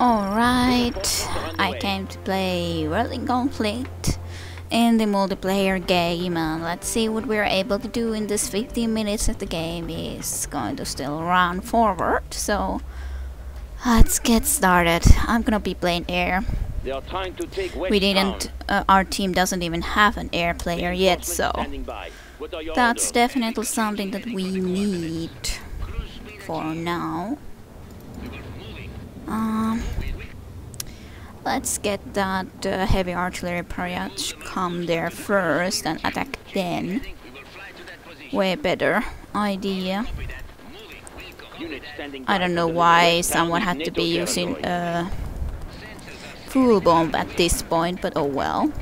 Alright, I came to play World in Conflict in the multiplayer game, and let's see what we're able to do in this 15 minutes that the game is going to still run forward. So let's get started. I'm gonna be playing air. We didn't, our team doesn't even have an air player yet, so that's definitely something that we need for now. Let's get that heavy artillery barrage come there first and attack then. Way better idea. I don't know why someone had to be using a full bomb at this point, but oh well.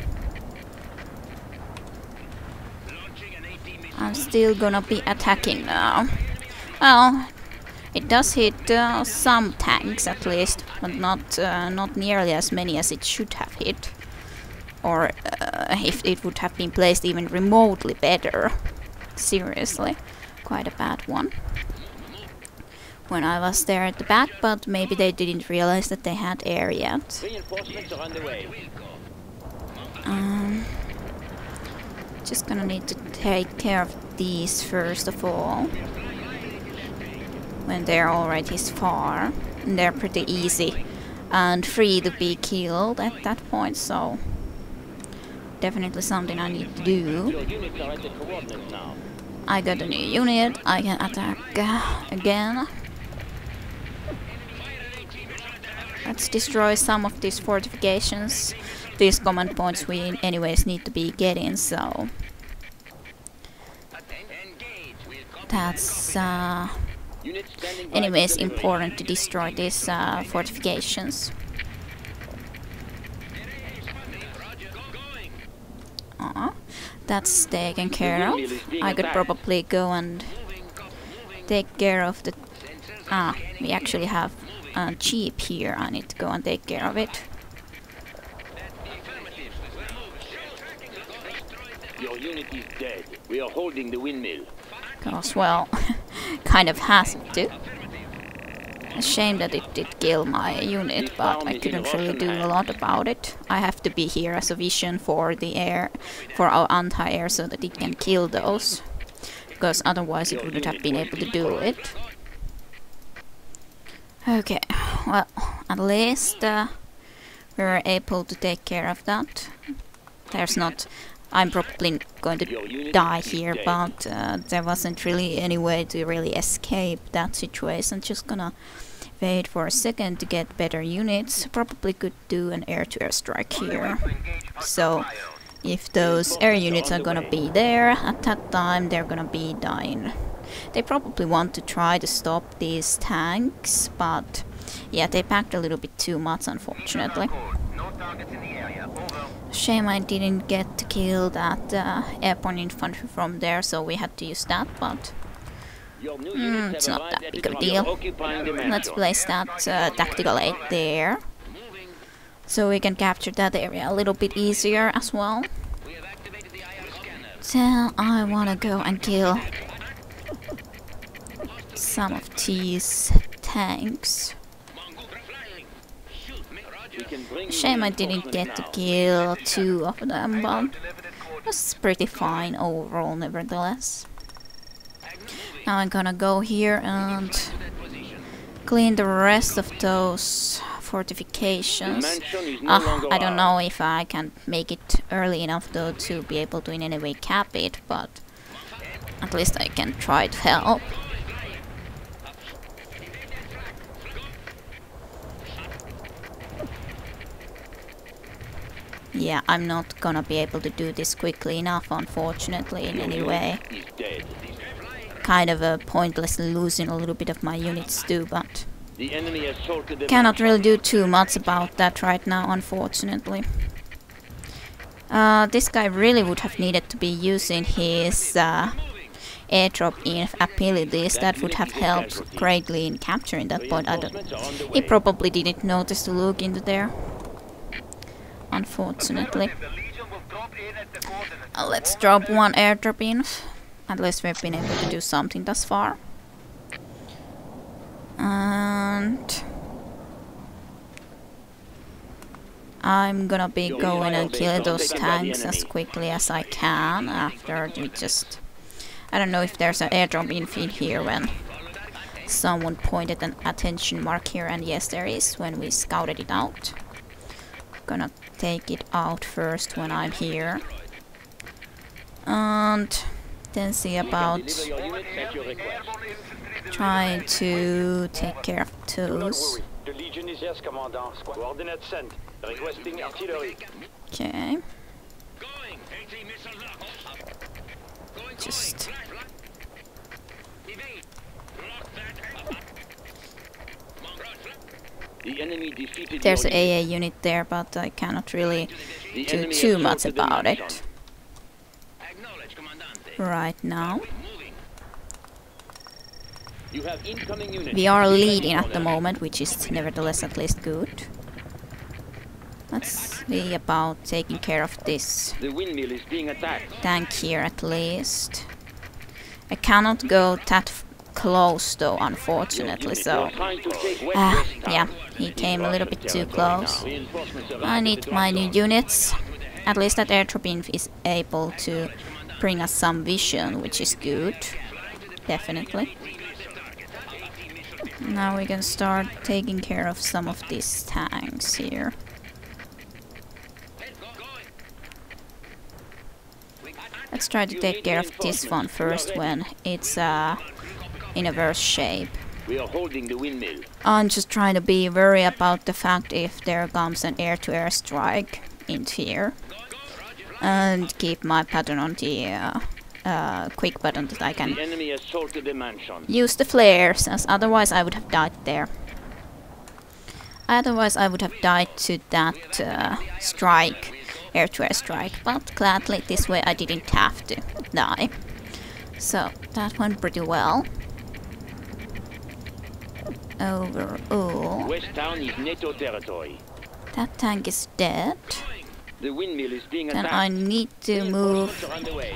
I'm still gonna be attacking now. Well, it does hit some tanks at least, but not nearly as many as it should have hit. Or if it would have been placed even remotely better. Seriously, quite a bad one. When I was there at the back, but maybe they didn't realize that they had air yet. Just gonna need to take care of these first of all. When they're already this far, and they're pretty easy and free to be killed at that point, so definitely something I need to do. I got a new unit, I can attack again. Let's destroy some of these fortifications. These command points we anyways need to be getting, so that's anyways important to destroy these fortifications. That's taken care of. I could probably go and take care of the... we actually have a jeep here. I need to go and take care of it. Your unit is dead. We are holding the windmill. Because, well, kind of has to. A shame that it did kill my unit, but I couldn't really do a lot about it. I have to be here as a vision for the air, for our anti-air, so that it can kill those. Because otherwise it wouldn't have been able to do it. Okay, well, at least we're able to take care of that. There's not... I'm probably going to die here, but there wasn't really any way to really escape that situation. Just gonna wait for a second to get better units. Probably could do an air-to-air strike here. So if those air units are gonna be there at that time, they're gonna be dying. They probably want to try to stop these tanks, but yeah, they packed a little bit too much, unfortunately. Shame I didn't get to kill that airborne infantry from there, so we had to use that, but it's not that big of a deal. Let's place that tactical aid there, so we can capture that area a little bit easier as well. So I wanna go and kill some of these tanks. Shame I didn't get to kill two of them, but it was pretty fine overall nevertheless. Now I'm gonna go here and clean the rest of those fortifications. I don't know if I can make it early enough though to be able to in any way cap it, but at least I can try to help. Yeah, I'm not gonna be able to do this quickly enough, unfortunately, in any way. Kind of pointlessly losing a little bit of my units too, but cannot really do too much about that right now, unfortunately. This guy really would have needed to be using his airdrop abilities. That would have helped greatly in capturing that point. He probably didn't notice to look into there, unfortunately. Let's drop one airdrop in. At least we've been able to do something thus far. And I'm gonna be going and killing those tanks as quickly as I can after we just... I don't know if there's an airdrop in here when someone pointed an attention mark here, and yes there is when we scouted it out. Gonna take it out first when I'm here. And then see about trying to take care of those. The Legion is yes, Commandant. Coordinates sent. Requesting artillery. Okay. Just... There's an AA unit there, but I cannot really do too much about it right now. We are leading at the moment, which is nevertheless at least good. Let's see about taking care of this tank here at least. I cannot go that close though, unfortunately, so... yeah, he came a little bit too close. I need my new units. At least that airdrop is able to bring us some vision, which is good. Definitely. Now we can start taking care of some of these tanks here. Let's try to take care of this one first when it's in a worse shape. We are holding the windmill. I'm just trying to be worried about the fact if there comes an air-to-air strike into here. And keep my pattern on the quick button that I can use the flares, as otherwise I would have died there. Otherwise I would have died to that strike, air-to-air strike, but gladly this way I didn't have to die. So that went pretty well. Overall, West Town is NATO territory. that tank is dead. The windmill is being Then attacked. I need to move Underway.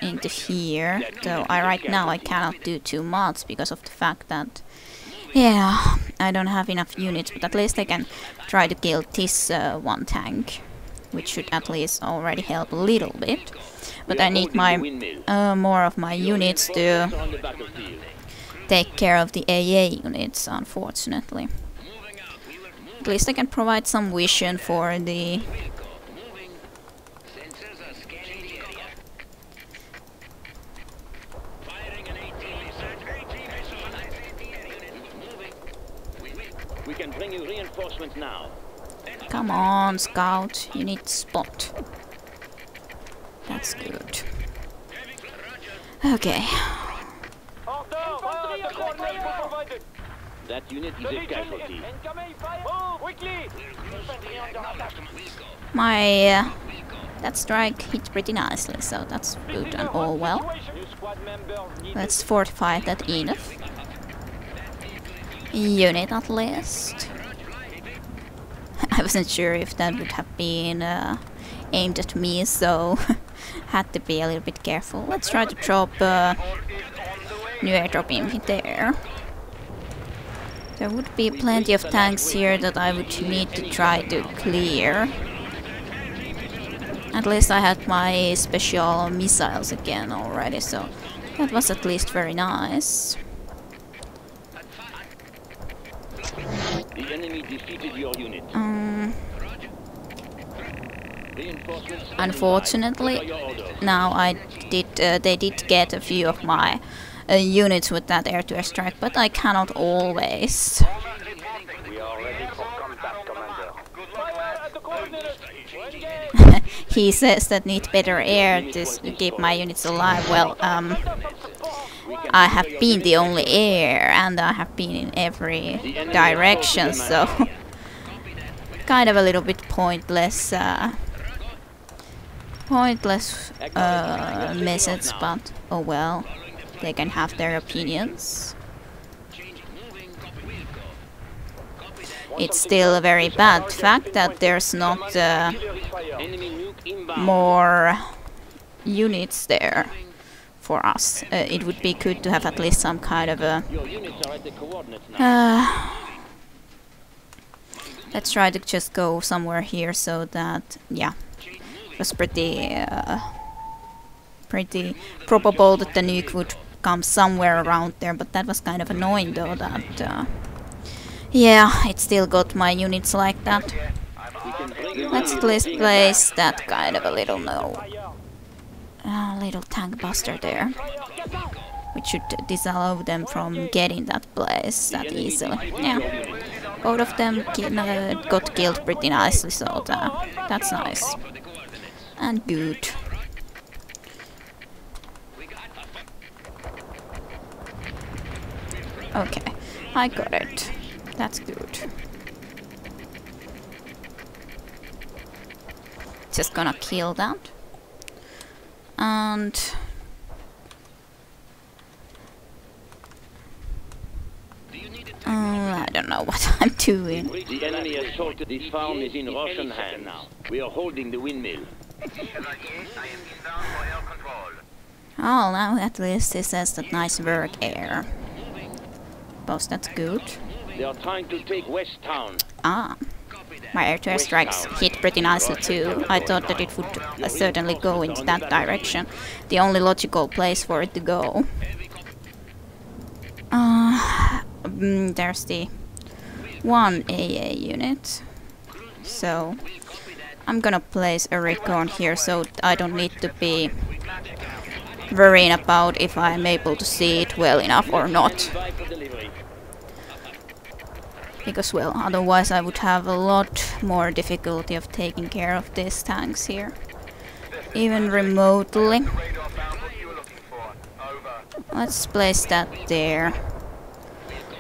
into here, though right now I cannot do too much because of the fact that, yeah, I don't have enough units, but at least I can try to kill this one tank, which should at least already help a little bit. But I need my more of my units to take care of the AA units, unfortunately. At least I can provide some vision for the... We can bring you reinforcements now. Come on, scout, you need spot. That's good. Okay. That unit is a casualty. My that strike hit pretty nicely, so that's good and all well. Let's fortify that enough. Unit at least. I wasn't sure if that would have been aimed at me, so had to be a little bit careful. Let's try to drop new airdrop in there. There would be plenty of tanks here that I would need to try to clear. At least I had my special missiles again already, so that was at least very nice. The enemy defeated your unit. Unfortunately, now they did get a few of my units with that air-to-air strike, but I cannot always. We are ready for combat, Commander. He says that need better air to keep my units alive. Well, I have been the only air, and I have been in every direction, so kind of a little bit pointless message, but oh well, they can have their opinions. It's still a very bad fact that there's not more units there for us. It would be good to have at least some kind of a Let's try to just go somewhere here so that, yeah, it was pretty probable that the nuke would come somewhere around there, but that was kind of annoying though that, yeah, it still got my units like that. Let's at least place that kind of a little little tank buster there, which should disallow them from getting that place that easily. Yeah, both of them got killed pretty nicely, so that's nice and good. Okay, I got it. That's good. Just gonna kill that. And I don't know what I'm doing. The enemy assaulted. This farm is in Russian hands now. We are holding the windmill. Oh, now at least it says that nice work air. Boss, that's good. They are trying to take West Town. Ah, my air-to-air strikes hit pretty nicely too. I thought that it would certainly go into that direction. The only logical place for it to go. There's the one AA unit. So I'm gonna place a recon here so I don't need to be worrying about if I'm able to see it well enough or not. Because, well, otherwise I would have a lot more difficulty of taking care of these tanks here. Even remotely. Let's place that there.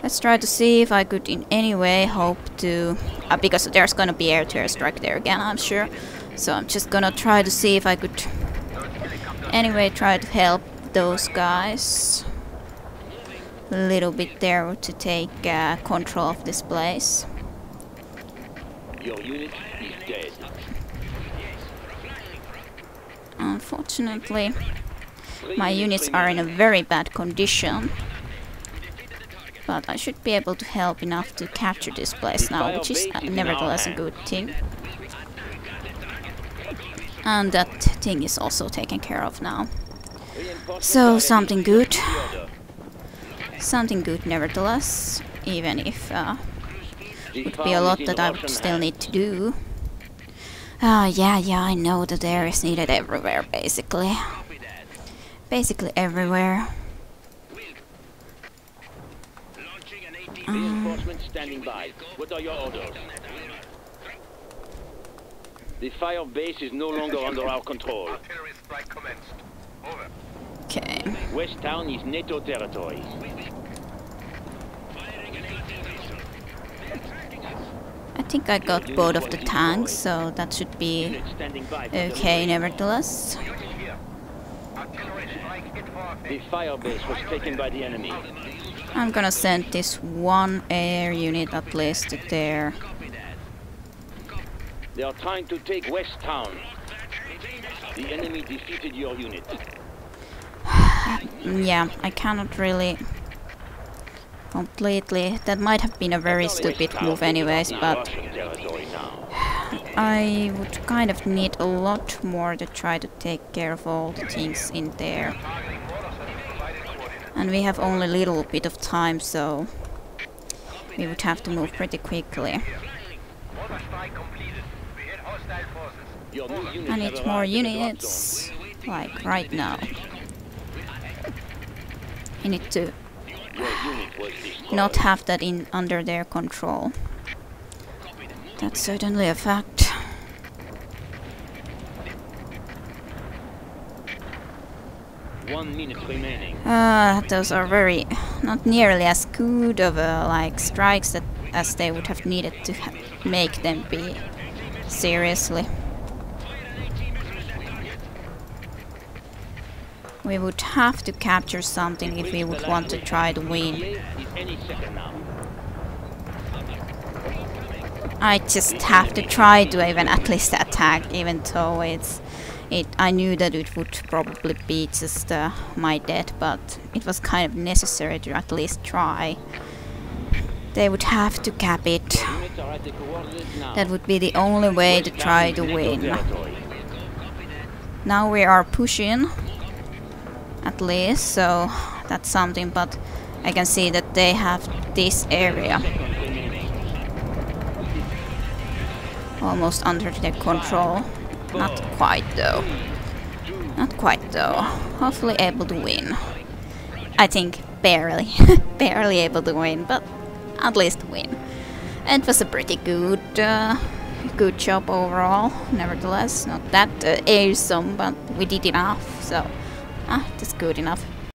Let's try to see if I could in any way hope to... because there's gonna be air-to-air strike there again, I'm sure. So I'm just gonna try to see if I could anyway try to help those guys a little bit there to take control of this place. Your unit is dead. Unfortunately, my units are in a very bad condition. But I should be able to help enough to capture this place now, which is nevertheless a good thing. And that thing is also taken care of now. So something good. Something good nevertheless, even if would be a lot that I would still need to do. Yeah, I know that air is needed everywhere, basically. Basically everywhere. Reinforcements standing by. What are your orders? The fire base is no longer under our control. Okay. West Town is NATO territory. I think I got both of the tanks, so that should be okay nevertheless. The fire base was taken by the enemy. I'm gonna send this one air unit at least to there. They are trying to take West Town. The enemy defeated your unit. Yeah, I cannot really completely. That might have been a very stupid move anyways, but I would kind of need a lot more to try to take care of all the things in there. And we have only a little bit of time, so we would have to move pretty quickly. I need more units, like right now. I need to not have that under their control. That's certainly a fact. One minute remaining. Those are very not nearly as good of like strikes as they would have needed to make them be. Seriously. We would have to capture something if we would want to try to win. I just have to try to even at least attack, even though I knew that it would probably be just my death, but it was kind of necessary to at least try. They would have to cap it. are at the coordinates now. That would be the only way to try to win. Now we are pushing, at least, so that's something, but I can see that they have this area almost under their control. Not quite though. Not quite though. Hopefully able to win. I think barely. Barely able to win, but at least win. And it was a pretty good good job overall. Nevertheless, not that awesome, but we did enough, so that's good enough.